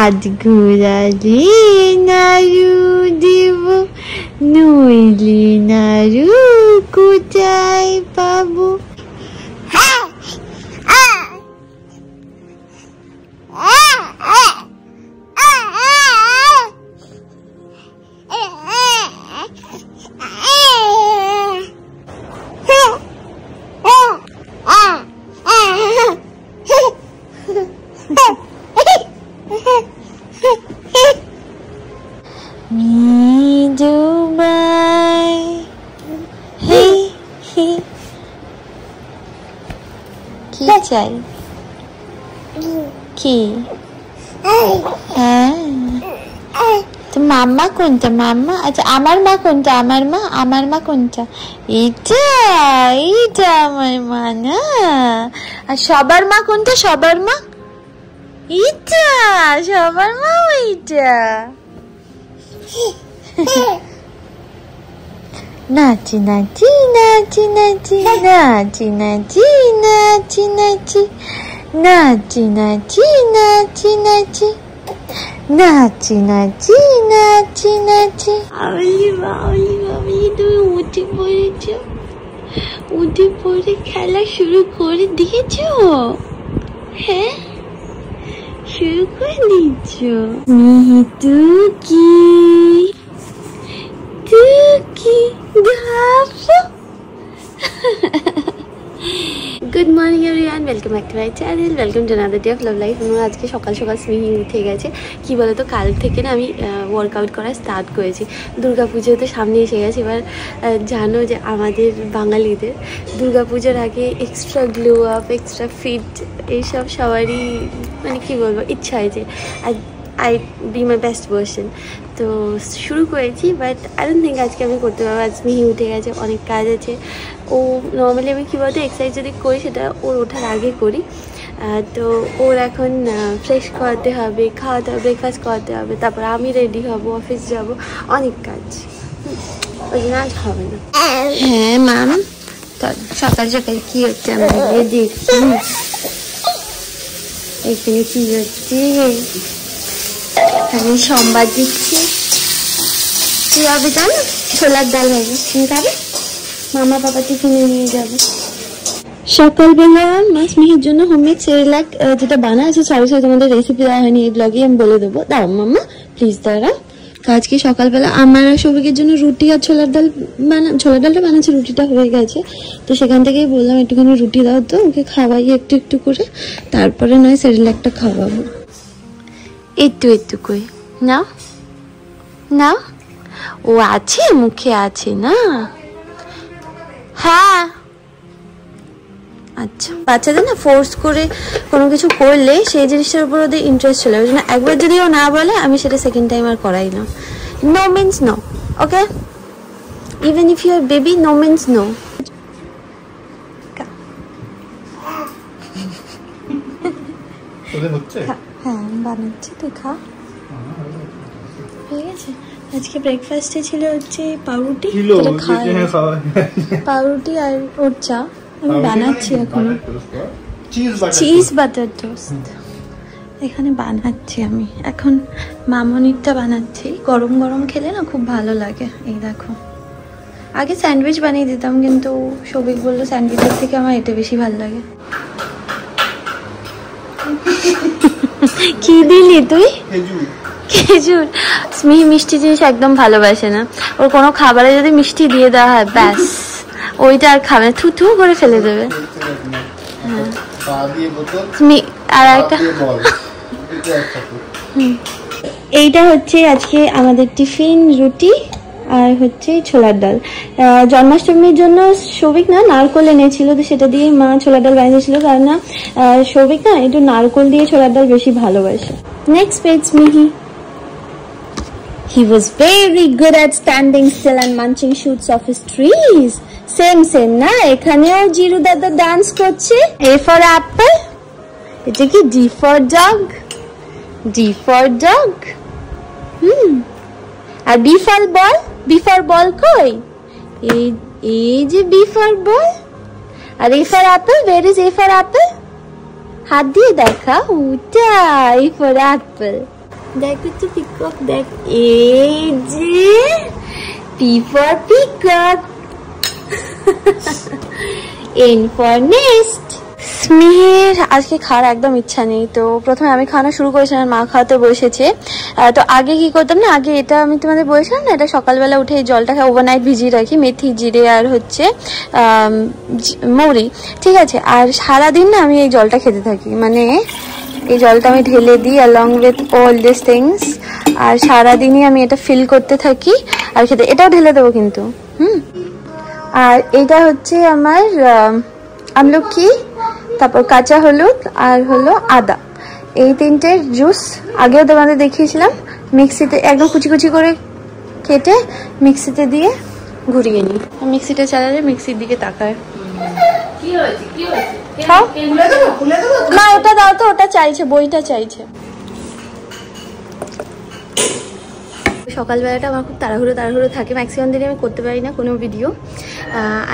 হাত ঘোরালে নাড়ু দেব, নইলে নাড়ু কোথায় পাবো? কি চাই? কি? হ্যাঁ, তো মাম্মা কোনটা? মাম্মা, আচ্ছা আমার মা কোনটা? আমার মা কোনটা? এইটা, এইটা আমার মা না। আর সবার মা কোনটা? সবার মা এইটা, সবার মা এইটা। নাচি নাচি নাচি নাচি নাচি নাচি নাচি নাচি নাচি নাচি নাচি নাচি নাচি নাচি নাচি নাচি। আউলি বাউলি বাউলি, তুমি উঠে পড়েছো, উঠে পড়ে খেলা শুরু করে দিয়েছো? হ্যাঁ, শুরু করে দিচ্ছ। মিহিটু কি good morning everyone, welcome back to my channel, welcome to another day of love life. আমরা আজকে সকাল সকাল স্মিহি উঠে গেছে। কী বলতো, কাল থেকে না আমি ওয়ার্কআউট করা স্টার্ট করেছি। দুর্গাপুজো তো সামনে এসে গেছে। এবার জানো যে আমাদের বাঙালিদের দুর্গাপুজোর আগে extra glow up, extra fit এইসব সবারই মানে কী বলবো ইচ্ছা হয়েছে। আর I be my best version. তো শুরু করেছি, বাট আই ডোন্ট থিঙ্ক আজকে আমি করতে পারবো। আজ মিহি উঠে গেছে, অনেক কাজ আছে। ও নর্মালি আমি কী বলতো এক্সারসাইজ যদি করি সেটা ওর ওঠার আগে করি। তো ওর এখন ফ্রেশ করাতে হবে, খাওয়াতে হবে, ব্রেকফাস্ট করাতে হবে, তারপর আমি রেডি হব, অফিস যাব, অনেক কাজ। ওই জন্য আজ হবে না। হ্যাঁ ম্যাম, সকাল সকাল কী হচ্ছে আমরা দেখছি। এখানে কী হচ্ছে? আমি সোমবার দিচ্ছি। কি হবে জানো? ছোলার ডাল হবে। তুমি খাবে? মামা বাবা টিফিনে নিয়ে যাবে। সকালবেলা মাছ মিহির জন্য হোমমেড সেরেলাক যেটা বানা আছে, সরি তোমাদের রেসিপি দেওয়া হয়নি, এই ব্লগে আমি বলে দেবো। দাও মাম্মা প্লিজ দাঁড়া। আজকে সকালবেলা আমার আর সৌভিকের জন্য রুটি আর ছোলার ডালটা বানাচ্ছে, রুটিটা হয়ে গেছে। তো সেখান থেকেই বললাম একটুখানি রুটি দাও তো, ওকে খাওয়াই একটু একটু করে, তারপরে নয় সেরেলাকটা খাওয়াবো। একটু একটু করে নাও নাও, ও আছে মুখে আছে না? হ্যাঁ আচ্ছা, বাচ্চাদের না ফোর্স করে কোনো কিছু করলে সেই জিনিসটার উপর ওদের ইন্টারেস্ট চলে, ওই জন্য একবার যদি ও না বলে আমি সেটা সেকেন্ড টাইম আর করাই না। No means no, okay? Even if you are baby, no means no. হ্যাঁ বানাচ্ছি, তুই খা। হয়ে গেছে। আজকে ব্রেকফাস্টে ছিল হচ্ছে পাউরুটি, পাউরুটি আর ওর চা। আমি বানাচ্ছি এখনো চিজ বাটার টোস্ট, এখানে বানাচ্ছি আমি এখন। মামনিরটা বানাচ্ছি, গরম গরম খেলে না খুব ভালো লাগে। এই দেখো, আগে স্যান্ডউইচ বানিয়ে দিতাম, কিন্তু সৌভিক বললো স্যান্ডউইচের থেকে আমার এটা বেশি ভালো লাগে। কি দিলি তুই? খেজুর। স্মিহি মিষ্টি জিনিস একদম ভালোবাসে না। ওর কোনো খাবারে যদি মিষ্টি দিয়ে দেওয়া হয় ব্যাস ওইটা আর খাবে না, থু থু করে ফেলে দেবে। হ্যাঁ, আর একটা এইটা হচ্ছে আজকে আমাদের টিফিন, রুটি আর হচ্ছে ছোলার ডাল। জন্মাষ্টমীর জন্য সৌভিক না নারকোল এনেছিল, তো সেটা দিয়ে মা ছোলার ডাল বানিয়েছিল, কারণ না সৌভিক না একটু নারকোল দিয়ে ছোলার ডাল বেশি ভালোবাসে। নেক্সট পেজ মিহি। He was very good at standing still and munching shoots of his trees. Same না, এখানেও জিরু দাদা ডান্স করছে। A for apple, এটা কি D for dog? D for dog. R B for ball? B for ball কই? এই যে B for ball। R A for apple, where is A for apple? হাত দিয়ে দেখা, ওটা A for apple। দেখ তো পিকক, দেখ এই যে P for peacock, N for nest. স্মিহির আজকে খাওয়ার একদম ইচ্ছা নেই, তো প্রথমে আমি খাওয়ানো শুরু করেছিলাম, মা খাওয়াতে বসেছে। তো আগে কি করতাম না, আগে এটা আমি তোমাদের বলেছিলাম না, এটা সকালবেলা উঠে এই জলটাকে ওভারনাইট ভিজিয়ে রাখি, মেথি, জিরে আর হচ্ছে মৌরি, ঠিক আছে। আর সারাদিন না আমি এই জলটা খেতে থাকি, মানে এই জলটা আমি ঢেলে দিই along with all this things, আর সারাদিনই আমি এটা ফিল করতে থাকি আর খেতে। এটাও ঢেলে দেবো কিন্তু, আর এটা হচ্ছে আমার আমলকি, তারপর কাঁচা হলুদ আর হলো আদা, এই তিনটের জুস আগেও তোমাদের দেখিয়েছিলাম। মিক্সিতে একদম কুচি কুচি করে কেটে মিক্সিতে দিয়ে ঘুরিয়ে নিই। মিক্সিটা চালালে মিক্সির দিকে তাকায়। না ওটা দাও তো, ওটা চাইছে, বইটা চাইছে। সকালবেলাটা আমার খুব তাড়াহুড়ো থাকে, ম্যাক্সিমাম দিনে আমি করতে পারি না কোনো ভিডিও।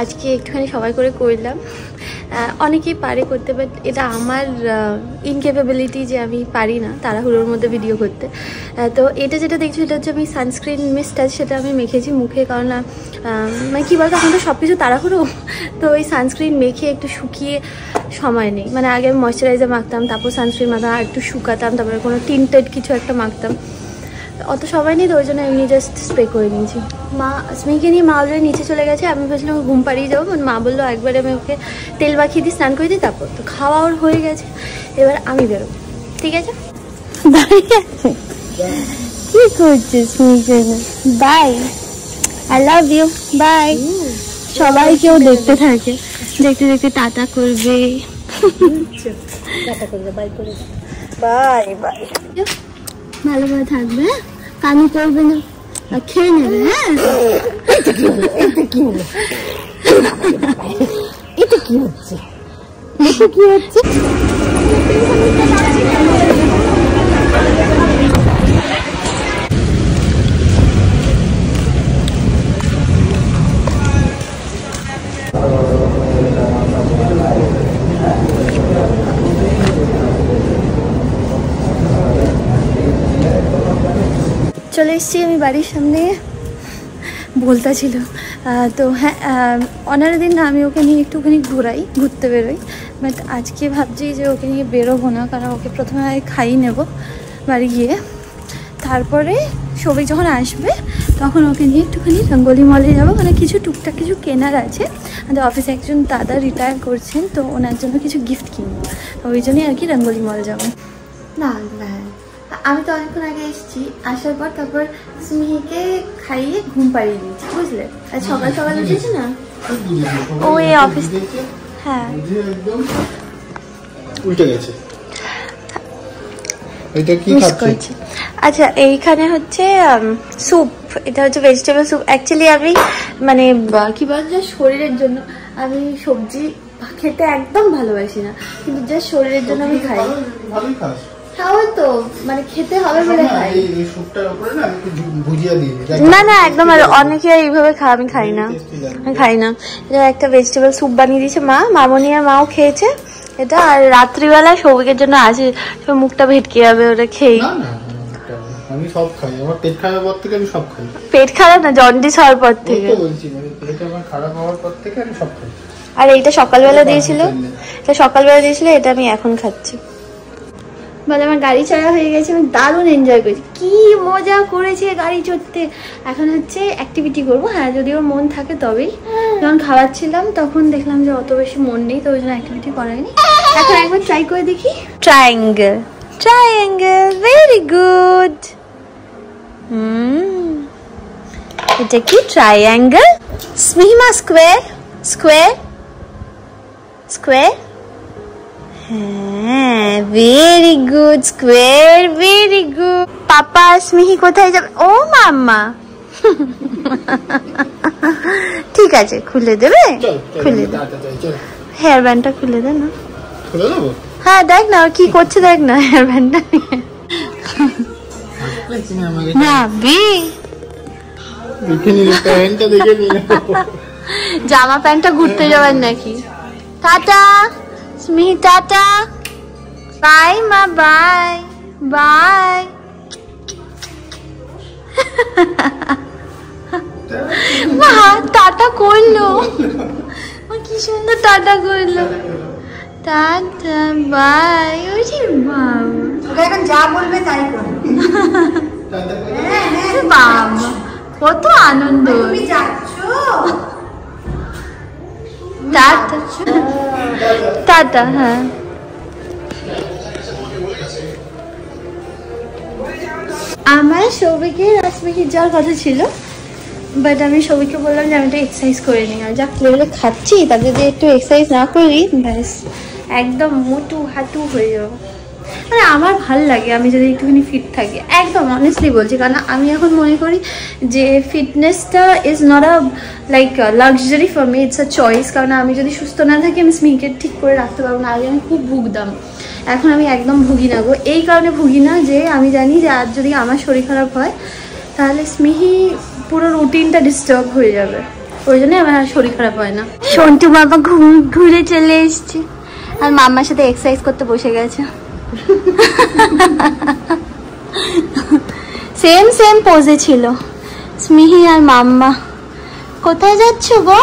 আজকে একটুখানি সবাই করে করলাম। অনেকেই পারে করতে, বাট এটা আমার ইনক্যাপাবিলিটি যে আমি পারি না তাড়াহুড়োর মধ্যে ভিডিও করতে। তো এটা যেটা দেখছি এটা হচ্ছে আমি সানস্ক্রিন মিস্ট আছে, সেটা আমি মেখেছি মুখে, কারণ মানে কী বলতো এখন তো সব কিছু তাড়াহুড়ো, তো ওই সানস্ক্রিন মেখে একটু শুকিয়ে সময় নেই। মানে আগে আমি ময়শ্চারাইজার মাখতাম, তারপর সানস্ক্রিন মাখতাম, আর একটু শুকাতাম, তারপরে কোনো টিন্টেড কিছু একটা মাখতাম, অত সবাই নেই, তো ওই জন্য এমনি জাস্ট স্প্রে করে নিয়েছি। মা স্মিকে নিয়ে মা অলরেডি নিচে চলে গেছে, আমি ভেবেছিলাম ঘুম পাড়িয়ে যাবো, মা বললো একবারে আমি ওকে তেল মাখিয়ে দিই, স্নান করে দিই, তারপর তো খাওয়া ওর হয়ে গেছে, এবার আমি বেরোবো, ঠিক আছে। কি করছিস স্মিকে? Bye, I love you, bye. সবাই কেউ দেখতে থাকে, দেখতে দেখতে টাটা করবে, টাটা করবে, বাই করে, বাই বাই। ভালো করে থাকবে, কামি করবে না, খেয়ে নেবে। হ্যাঁ এটা কি হলো, এটা কি হচ্ছে, এটা কি হচ্ছে? চলে এসেছি আমি বাড়ির সামনে, বলতা ছিল। তো হ্যাঁ, অনারের দিন না আমি ওকে নিয়ে একটুখানি ঘুরতে বেরোই, বাট আজকে ভাবছি যে ওকে নিয়ে বেরোবো না, কারণ ওকে প্রথমে খাইয়ে নেব বাড়ি গিয়ে, তারপরে সবাই যখন আসবে তখন ওকে নিয়ে একটুখানি রঙ্গোলি মলে যাবো, মানে কিছু টুকটাক কিছু কেনার আছে। আমাদের অফিসে একজন দাদা রিটায়ার করছেন, তো ওনার জন্য কিছু গিফট কিনবো, ওই জন্যই আর কি রঙ্গোলি মল যাবো। না না, আমি তো অনেকক্ষণ আগে এসেছি, আসার পর তারপর স্মিহিকে খাইয়ে ঘুম পাড়িয়ে দিয়েছি, বুঝলে। আর সকাল সকাল উঠেছে না ও এই অফিস, হ্যাঁ উল্টে গেছে। এটা কি খাচ্ছে? আচ্ছা এইখানে হচ্ছে স্যুপ, এটা হচ্ছে ভেজিটেবল স্যুপ। অ্যাকচুয়ালি আমি মানে কি বলছে শরীরের জন্য, আমি সবজি খেতে একদম ভালোবাসি না, কিন্তু যা শরীরের জন্য আমি খাই। ভালোই খাস। খাওয়া তো মানে খেতে হবে বলে খাই। এই স্যুপটার উপরে না আমি একটু ভুজিয়া দিয়ে দিই। না না একদম, আর অনেকে এইভাবে খায়, আমি খাই না, আমি খাই না। এটা একটা ভেজিটেবল স্যুপ বানিয়ে দিয়েছে মা, মামনি আর মাও খেয়েছে এটা। আর রাত্রিবেলা সৌভিকের জন্য আছে, মুখটা ভেটকে যাবে ওটা খেয়ে। আমি সব খাই, আমার পেট খারাপ হওয়ার থেকে আমি সব খাই। পেট খারাপ না, জন্ডিস হওয়ার পর থেকে বলছি, মানে পেট আমার খারাপ হওয়ার পর থেকে আমি সব খাই। আর এইটা সকালবেলা দিয়েছিল, এটা আমি এখন খাচ্ছি। বলে আমার গাড়ি চড়া হয়ে গেছে, আমি দারুণ এনজয় করেছি, কি মজা করেছে গাড়ি চড়তে। এখন হচ্ছে অ্যাক্টিভিটি করবো, হ্যাঁ যদি ওর মন থাকে তবেই। যখন খাওয়াচ্ছিলাম তখন দেখলাম যে অত বেশি মন নেই, তো ওই জন্য অ্যাক্টিভিটি করায়নি। এখন একবার ট্রাই করে দেখি। Triangle, triangle, very good. এটা কি ট্রায়াঙ্গেল? স্মিহিমা স্কোয়ার, স্কোয়ার, স্কোয়ার। হ্যাঁ very good, square, very good. Papa Smihi কোথায় যাবে? ও মাম্মা, ঠিক আছে খুলে দেবে, খুলে দে, হেয়ার ব্যান্ডটা খুলে দে না। খুলে দেবো? হ্যাঁ দেখ না কি করছে, দেখ না হেয়ার ব্যান্ডটা নিয়ে। না বে জামা প্যান্টটা ঘুরতে যাবেন নাকি? টাটা স্মিহি, টাটা, বাই মা, বাই বাই। মা টাটা করলো, কি সুন্দর টাটা করলো, টাটা বাই। ওই বাবা এখন যা বলবে তাই করবে। বাবা কত আনন্দ। তুমি যাচ্ছ? Tata tata. হ্যাঁ আমার সৌভিকের রাসমিহির যাওয়ার কথা ছিল, বাট আমি সৌভিককে বললাম যে আমি একটু এক্সারসাইজ করে নিই, আর যা লেভেলে খাচ্ছি তার যদি একটু এক্সারসাইজ না করি ব্যাস একদম মোটু হাঁটু হয়ে যাবো। মানে আমার ভাল লাগে আমি যদি একটুখানি ফিট থাকি, একদম অনেস্টলি বলছি, কারণ আমি এখন মনে করি যে ফিটনেসটা is not a like luxury for me, it's a choice. কারণ আমি যদি সুস্থ না থাকি আমি স্মিকে ঠিক করে রাখতে পারবো না। আগে আমি খুব ভুগতাম, এখন আমি একদম ভুগি না গো। এই কারণে ভুগি না যে আমি জানি যে আজ যদি আমার শরীর খারাপ হয় তাহলে স্মিহি পুরো রুটিনটা ডিস্টার্ব হয়ে যাবে, ওই জন্যই আমার আর শরীর খারাপ হয় না। সন্টু বাবা ঘুরে চলে এসছে আর মাম্মার সাথে এক্সারসাইজ করতে বসে গেছে। সেম সেম পোজে ছিল স্মিহি আর মাম্মা। কোথায় যাচ্ছ গো?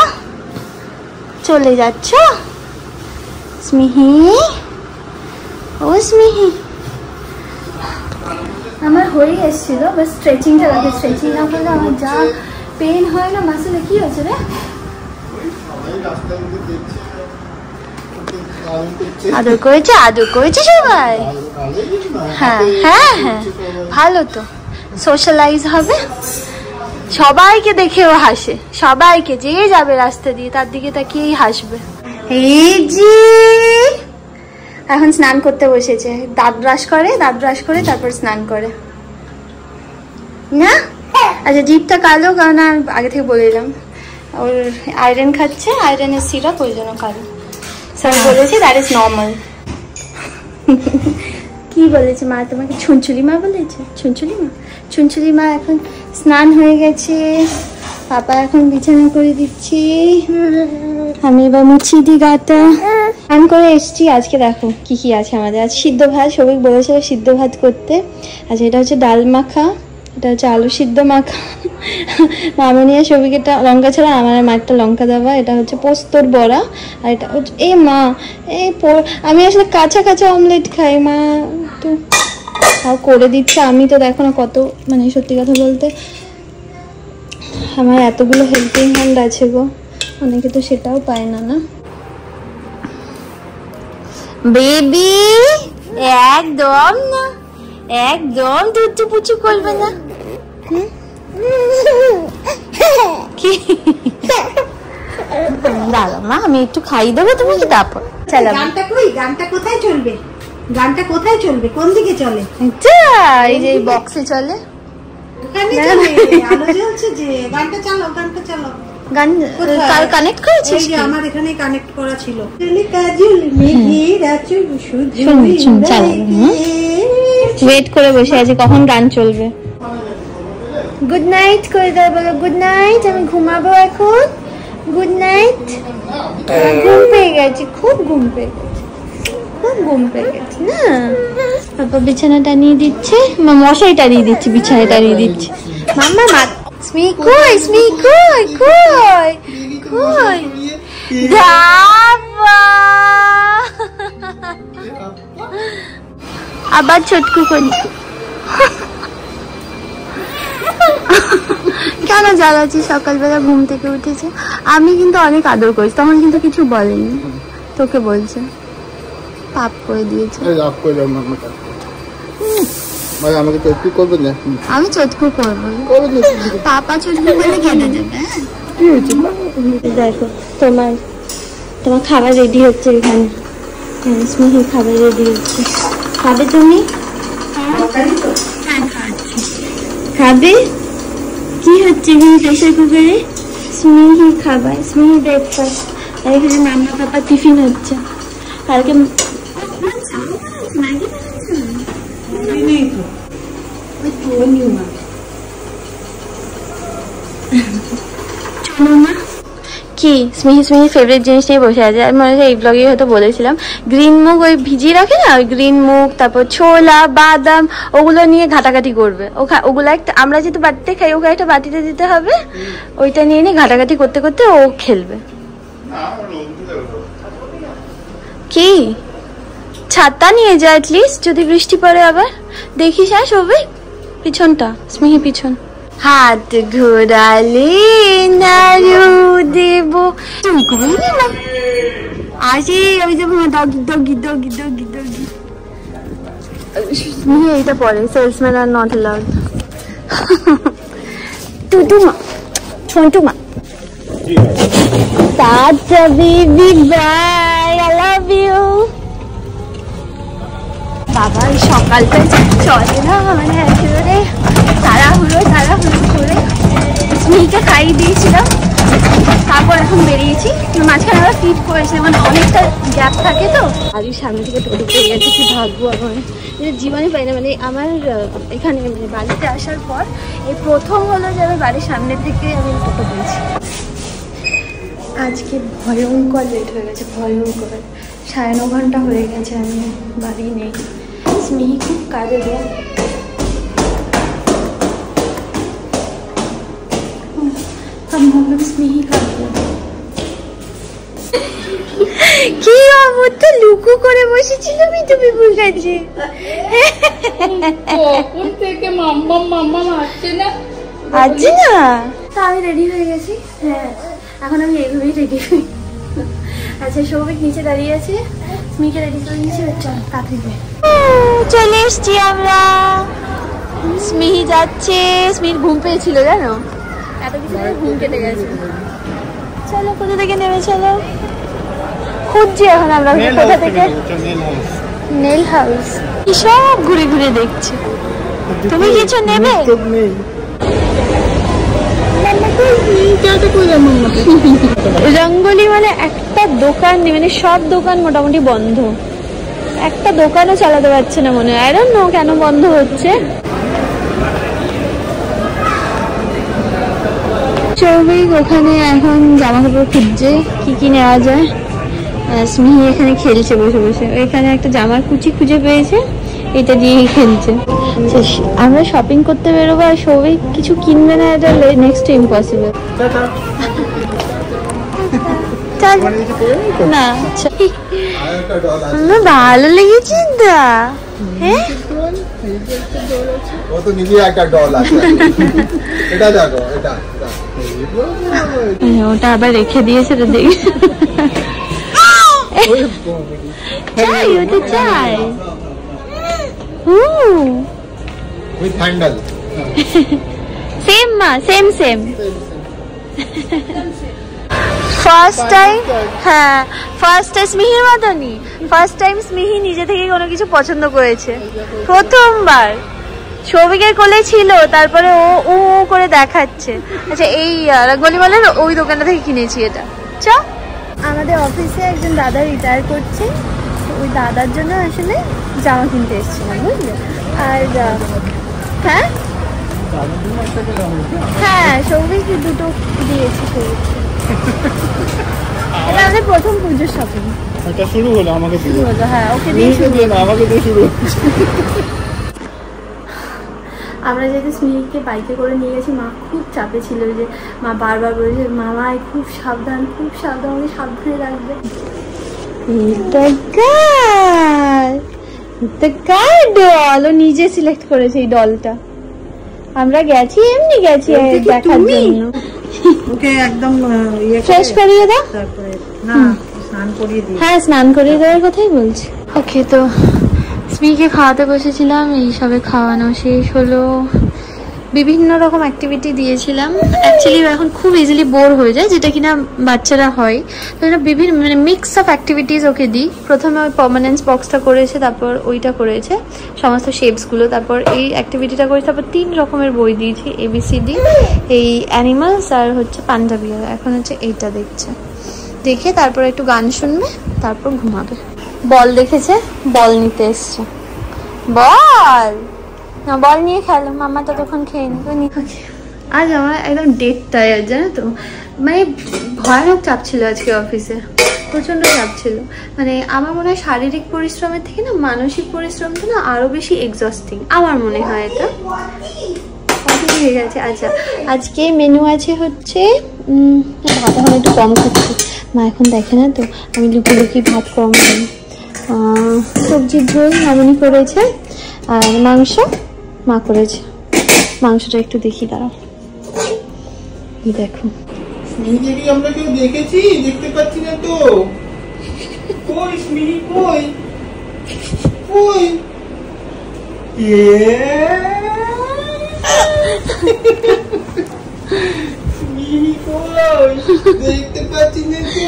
চলে যাচ্ছ স্মিহি? ও স্মিহি আমার হয়ে এসেছিল, বাস স্ট্রেচিংটা লাগে, স্ট্রেচিং না করলে আমার যা পেন হয় না মাসেলে। কি হয়েছে রে? আদর করেছে, আদর করেছে সবাই। হ্যাঁ হ্যাঁ হ্যাঁ ভালো তো, সোশ্যালাইজ হবে, সবাইকে দেখেও হাসে, সবাইকে যে যাবে রাস্তা দিয়ে তার দিকে তাকিয়েই হাসবে। এই যে এখন স্নান করতে বসেছে, দাঁত ব্রাশ করে তারপর স্নান করে না। আচ্ছা জিভটা কালো, কারণ আগে থেকে বলে দিলাম ওর আয়রন খাচ্ছে, আয়রনের সিরাপ, ওই জন্য কালো। স্যার বলেছে দ্যাট ইজ নর্মাল। কি বলেছে মা তোমাকে? ছুনছুলি মা বলেছে? ছুনছুলি মা, ছুনছুলি মা এখন স্নান হয়ে গেছে, পাপা এখন বিছানা করে দিচ্ছি, আমি এবার মুছি দি গাটা। স্নান করে এসছি। আজকে দেখো কি কি আছে আমাদের। আজ সিদ্ধ ভাত, সবিক বলেছিল সিদ্ধ ভাত করতে। আচ্ছা এটা হচ্ছে ডাল মাখা, এটা হচ্ছে আলু সিদ্ধ মাখা, মামনি আর সবিক এটা লঙ্কা ছাড়া, আমার মাঠটা লঙ্কা দেওয়া। এটা হচ্ছে পোস্তর বড়া, আর এটা হচ্ছে এই মা এই আমি আসলে কাঁচা কাঁচা অমলেট খাই, মা তো তাও করে দিচ্ছে। আমি তো দেখো না কত, মানে সত্যি কথা বলতে আমার এতগুলো হেল্পিং হ্যান্ড আছে গো, অনেকে তো সেটাও পায় না। না বেবি একদম না, একদম দুধু পুচু করবে না। কি দাঁড়া মা, আমি একটু খাই দেবো, তুমি কি তারপর চালাবো। গানটা কই? গানটা কোথায় চলবে? গানটা কোথায় চলবে? কোন দিকে চলে? এই যে বক্সে চলে, ওখানে চলে, আলো জ্বলছে যে। গানটা চালাও, গানটা চালাও। গান কার কানেক্ট করেছিস? আমার এখানে কানেক্ট করা ছিল। কাজল মেঘেরা চুল শুধু শুন চালাবো। ওয়েট করে বসে আছি কখন গান চলবে। গুড নাইট করে দাও, বলো গুড নাইট, আমি ঘুমাবো এখন। Good night. ঘুম পেয়ে গেছি, খুব ঘুম পেয়ে গেছি, খুব ঘুম পেয়ে গেছি না। তারপর বিছানা টানিয়ে দিচ্ছে, মশাই টানিয়ে দিচ্ছে, বিছানা টানিয়ে দিচ্ছে। মাম্মা মা স্মি কই, স্মি কই, কই কই দাবা। আবার ছোটকু করি। কেন জ্বালাচ্ছি? সকালবেলা ঘুম থেকে উঠেছে, আমি কিন্তু অনেক আদর করেছি, তখন কিন্তু কিছু বলেনি, তোকে বলছে পাপ করে দিয়েছে। আমাকে চটকু করবে না? আমি চটকু করবো, পাপা চটকু করলে কেটে দেবে। দেখো তোমার তোমার খাবার রেডি হচ্ছে এখানে, স্মিহির খাবার রেডি হচ্ছে। খাবে তুমি? খাবে? কি হচ্ছে এখানে প্রেসার কুকারে? স্মিহি খাবার, স্মিহি ব্রেকফাস্ট, আর এখানে মাম্মা পাপা টিফিন হচ্ছে। কালকে কি স্মিহি ফেভারিট জিনিস নিয়ে বসে আছে। আমি মনে হয় এই ব্লগে হয়তো বলেছিলাম, গ্রিন মুগ ওই ভিজিয়ে রাখে না, ওই গ্রিন মুগ, তারপর ছোলা, বাদাম, ওগুলো নিয়ে ঘাটাঘাটি করবে। ওগুলো একটা, আমরা যেহেতু বাটিতে খাই, ওকে একটা বাটিতে দিতে হবে, ওইটা নিয়ে নিয়ে ঘাটাঘাটি করতে করতে ও খেলবে। কি ছাতা নিয়ে যায় অ্যাটলিস্ট, যদি বৃষ্টি পড়ে আবার। দেখিস হ্যাঁ সবাই পিছনটা, স্মিহি পিছন। হাত ঘোরালে নাড়ু দেব আসি, ওই যে doggy doggy doggy doggy doggy. Smihi এইটা পরে সেলসম্যান আর নট অ্যালাউড। টুটুমা ছোটুমা টাটা baby bye, I love you. বাবা সকালটা চলে না, মানে একেবারে তাড়াহুড়ো করে স্মিহিকে খাইয়ে দিয়েছিলাম, তারপর এখন বেরিয়েছি। মাঝখানে আবার ফিট করেছে, মানে অনেকটা গ্যাপ থাকে তো। বাড়ির সামনে থেকে টোটো পেয়ে গেছে, কি ভাগ্য আমার, জীবনে পাই না। মানে আমার এখানে মানে বাড়িতে আসার পর এই প্রথম হলো যে আমি বাড়ির সামনে থেকে আমি টোটো পেয়েছি। আজকে ভয়ঙ্কর লেট হয়ে গেছে, ভয়ঙ্কর। 9:30 ঘন্টা হয়ে গেছে আমি বাড়ি নেই। স্মিহি খুব কাজে দেয়, স্মিহি কাঁদবে। কি অবস্থা, লুকু করে বসেছিল মিঠু বিপুল কাছে। কখন থেকে মাম্মা আসছে না। তা আমি রেডি হয়ে গেছি। হ্যাঁ এখন আমি এইভাবেই রেডি হই। আচ্ছা সৌভিক নিচে দাঁড়িয়ে আছে, স্মিহিকে রেডি করে নিয়েছি, চল তাড়াতাড়ি চলে এসছি আমরা। স্মিহি যাচ্ছে, স্মিহির ঘুম পেয়েছিল জানো, এত কিছু ঘুম কেটে গেছে। চলো কোথা থেকে নেমে, চলো খুঁজছি এখন আমরা কোথা থেকে। নেল হাউস সব ঘুরে ঘুরে দেখছি। তুমি কিছু নেবে? রঙ্গোলি মানে একটা দোকান নেই, মানে সব দোকান মোটামুটি বন্ধ, একটা দোকানও চালাতে পারছে না মনে হয়। আই ডোন্ট নো কেন বন্ধ হচ্ছে। সৌভিক ওখানে এখন জামা কাপড় খুঁজছে কি কি নেওয়া যায়। স্মিহি এখানে খেলছে বসে বসে, এখানে একটা জামার কুচি খুঁজে পেয়েছে, এটা দিয়েই খেলছে। আমরা শপিং করতে বেরোবো আর সৌভিক কিছু কিনবে না, এটা নেক্সট টু ইম্পসিবল। না ভালো লেগেছে দা। হ্যাঁ ও তো নিজে একটা ডল আছে, এটা দেখো, এটা ওটা আবার রেখে দিয়েছে, তো দেখি চাই, ওটা চাই। উইথ হ্যান্ডেল, সেম মা, সেম সেম। ফার্স্ট টাইম, হ্যাঁ ফার্স্ট টাইম স্মিহির মতনই, ফার্স্ট টাইম স্মিহি নিজে থেকে কোনো কিছু পছন্দ করেছে, প্রথমবার। সৌভিকের কোলে ছিল, তারপরে ও করে দেখাচ্ছে। আচ্ছা এই রঙ্গলিমালের ওই দোকানটা থেকে কিনেছি এটা। চ আমাদের অফিসে একজন দাদা রিটায়ার করছে, ওই দাদার জন্য আসলে জামা কিনতে এসেছিলাম, বুঝলে। আর হ্যাঁ হ্যাঁ সৌভিক দুটো দিয়েছি সৌভিককে। এটা আমাদের প্রথম পুজোর শপিং। এটা শুরু হলো, আমাকে শুরু হলো, হ্যাঁ ওকে দিয়ে শুরু হলো, আমাকে দিয়ে শুরু হচ্ছে। আমরা যেহেতু স্মিহিকে বাইকে করে নিয়ে গেছি, মা খুব চাপে ছিল, যে মা বারবার বলেছে মামাই খুব সাবধান, খুব সাবধান, আমাকে সাবধানে রাখবে। ডল ও নিজে সিলেক্ট করেছে এই ডলটা। আমরা গেছি এমনি গেছি দেখার জন্য। ওকে একদম ফ্রেশ করিয়ে দাও, তারপরে না স্নান করিয়ে দিই। হ্যাঁ স্নান করিয়ে দেওয়ার কথাই বলছি। ওকে তো স্মিহিকে খাওয়াতে বসেছিলাম, এই সবে খাওয়ানো শেষ হলো। বিভিন্ন রকম অ্যাক্টিভিটি দিয়েছিলাম। অ্যাকচুয়ালি এখন খুব ইজিলি বোর হয়ে যায়, যেটা কিনা বাচ্চারা হয়, তো এটা বিভিন্ন মানে মিক্স অফ অ্যাক্টিভিটিস ওকে দিই। প্রথমে ওই পার্মানেন্স বক্সটা করেছে, তারপর ওইটা করেছে সমস্ত শেপসগুলো, তারপর এই অ্যাক্টিভিটিটা করেছে, তারপর 3 রকমের বই দিয়েছি, ABCD, এই অ্যানিমালস আর হচ্ছে পাঞ্জাবি। এখন হচ্ছে এইটা দেখছে, দেখে তারপর একটু গান শুনবে, তারপর ঘুমাবে। বল দেখেছে, বল নিতে এসছে, বল না বল নিয়ে খেলো, মামা ততক্ষণ খেয়ে নি। আজ আমার একদম ডেট টায়ার্ড, জানো তো, মানে ভয়ানক চাপ ছিল আজকে অফিসে, প্রচণ্ড চাপ ছিল। মানে আমার মনে হয় শারীরিক পরিশ্রমের থেকে না মানসিক পরিশ্রমটা না আরও বেশি এক্সস্টিং, আমার মনে হয় এটা হয়ে গেছে। আচ্ছা, আজকে মেনু আছে হচ্ছে ভাত এখন একটু কম খাচ্ছি, মা এখন দেখে না তো, আমি লুকিয়ে লুকিয়ে ভাত কম খাই। সবজির ঝোল মামনি করেছে, আর মাংস মা করেছে। মাংসটা একটু দেখি, দাঁড়াও, দেখো। স্মিহিকে আমরা কেউ দেখেছি? দেখতে পাচ্ছি না তো। কই স্মিহি, কই কই? স্মিহি কই? দেখতে পাচ্ছি না তো।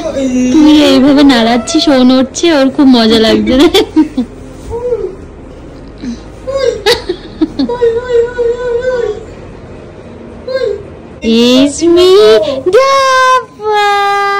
তুই এইভাবে নাড়াচ্ছিস, ও নড়ছে, ওর খুব মজা লাগছে রে। It's me, Dappa.